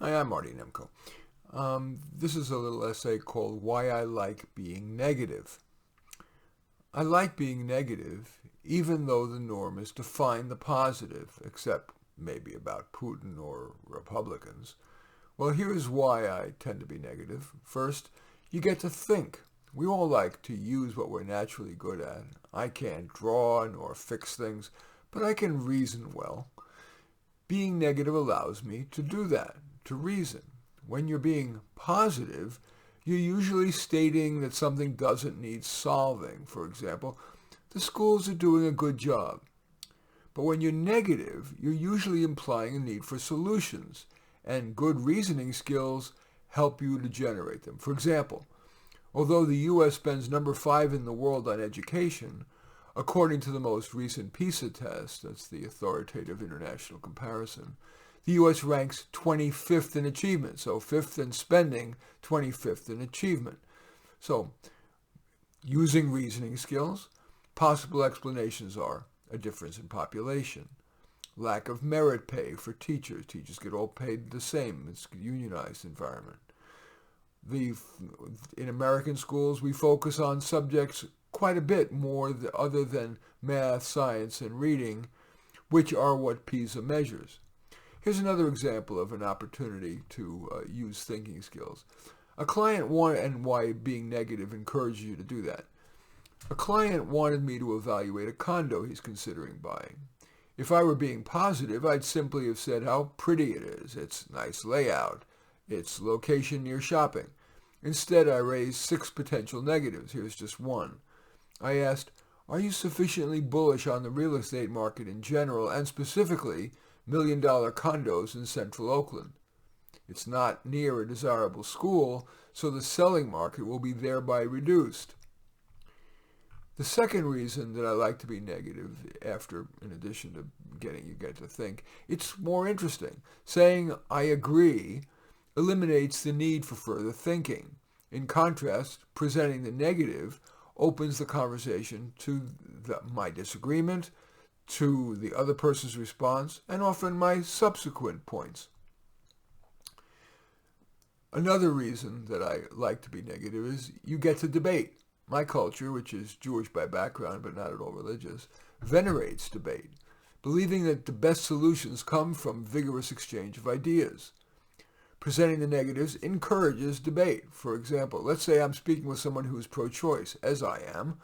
Hi, I'm Marty Nemko. This is a little essay called Why I Like Being Negative. I like being negative, even though the norm is to find the positive, except maybe about Putin or Republicans. Well, here's why I tend to be negative. First, you get to think. We all like to use what we're naturally good at. I can't draw nor fix things, but I can reason well. Being negative allows me to do that, to reason. When you're being positive, you're usually stating that something doesn't need solving. For example, the schools are doing a good job. But when you're negative, you're usually implying a need for solutions, and good reasoning skills help you to generate them. For example, although the U.S. spends number 5 in the world on education, according to the most recent PISA test, that's the authoritative international comparison, the U.S. ranks 25th in achievement, so 5th in spending, 25th in achievement. So, using reasoning skills, possible explanations are a difference in population, lack of merit pay for teachers. Teachers get all paid the same. It's a unionized environment. In American schools, we focus on subjects quite a bit more other than math, science, and reading, which are what PISA measures. Here's another example of an opportunity to use thinking skills. A client wanted, and why being negative encourages you to do that. A client wanted me to evaluate a condo he's considering buying. If I were being positive, I'd simply have said how pretty it is, its nice layout, its location near shopping. Instead, I raised 6 potential negatives. Here's just one. I asked, are you sufficiently bullish on the real estate market in general and specifically million-dollar condos in central Oakland? It's not near a desirable school, so the selling market will be thereby reduced. The second reason that I like to be negative, in addition to getting you to think, it's more interesting. Saying I agree eliminates the need for further thinking. In contrast, presenting the negative opens the conversation to my disagreement, to the other person's response, and often my subsequent points. Another reason that I like to be negative is you get to debate. My culture, which is Jewish by background but not at all religious, venerates debate, believing that the best solutions come from vigorous exchange of ideas. Presenting the negatives encourages debate. For example, let's say I'm speaking with someone who is pro-choice, as I am.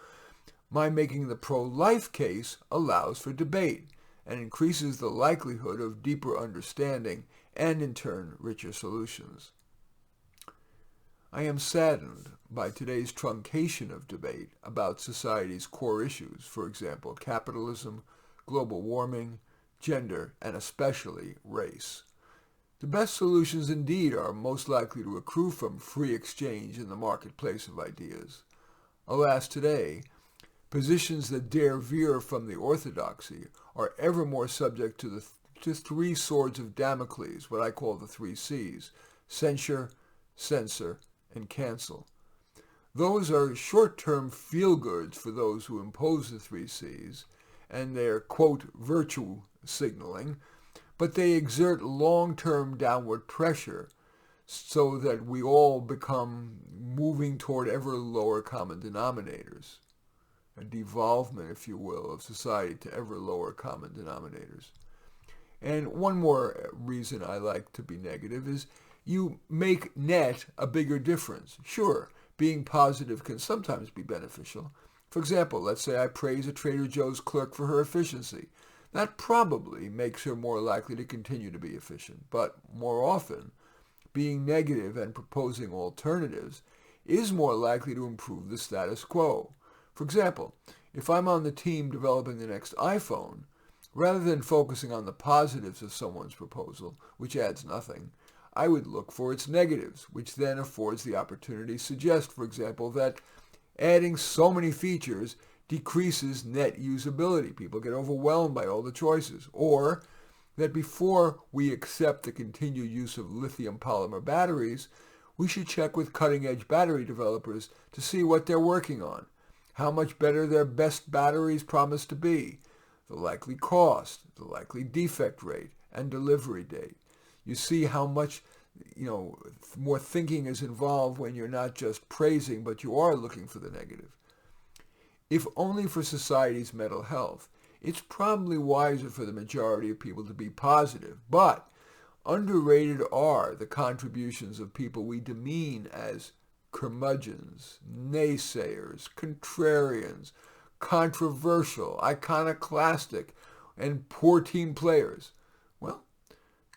My making the pro-life case allows for debate and increases the likelihood of deeper understanding and, in turn, richer solutions. I am saddened by today's truncation of debate about society's core issues, for example, capitalism, global warming, gender, and especially race. The best solutions indeed are most likely to accrue from free exchange in the marketplace of ideas. Alas, today, positions that dare veer from the orthodoxy are ever more subject to the 3 swords of Damocles, what I call the 3 C's: censure, censor, and cancel. Those are short-term feel-goods for those who impose the 3 C's, and their, quote, virtue signaling, but they exert long-term downward pressure so that we all become moving toward ever lower common denominators, a devolvement, if you will, of society to ever lower common denominators. And one more reason I like to be negative is you make net a bigger difference. Sure, being positive can sometimes be beneficial. For example, let's say I praise a Trader Joe's clerk for her efficiency. That probably makes her more likely to continue to be efficient. But more often, being negative and proposing alternatives is more likely to improve the status quo. For example, if I'm on the team developing the next iPhone, rather than focusing on the positives of someone's proposal, which adds nothing, I would look for its negatives, which then affords the opportunity to suggest, for example, that adding so many features decreases net usability. People get overwhelmed by all the choices. Or that before we accept the continued use of lithium polymer batteries, we should check with cutting-edge battery developers to see what they're working on, how much better their best batteries promise to be, the likely cost, the likely defect rate, and delivery date. You see how much more thinking is involved when you're not just praising, but you are looking for the negative. If only for society's mental health, it's probably wiser for the majority of people to be positive. But underrated are the contributions of people we demean as curmudgeons, naysayers, contrarians, controversial, iconoclastic, and poor team players. Well,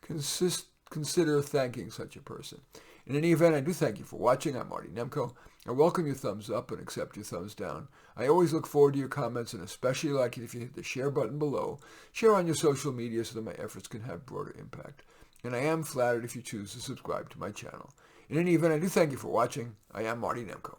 consider thanking such a person. In any event, I do thank you for watching. I'm Marty Nemko. I welcome your thumbs up and accept your thumbs down. I always look forward to your comments, and especially like it if you hit the share button below. Share on your social media so that my efforts can have broader impact. And I am flattered if you choose to subscribe to my channel. In any event, I do thank you for watching. I am Marty Nemko.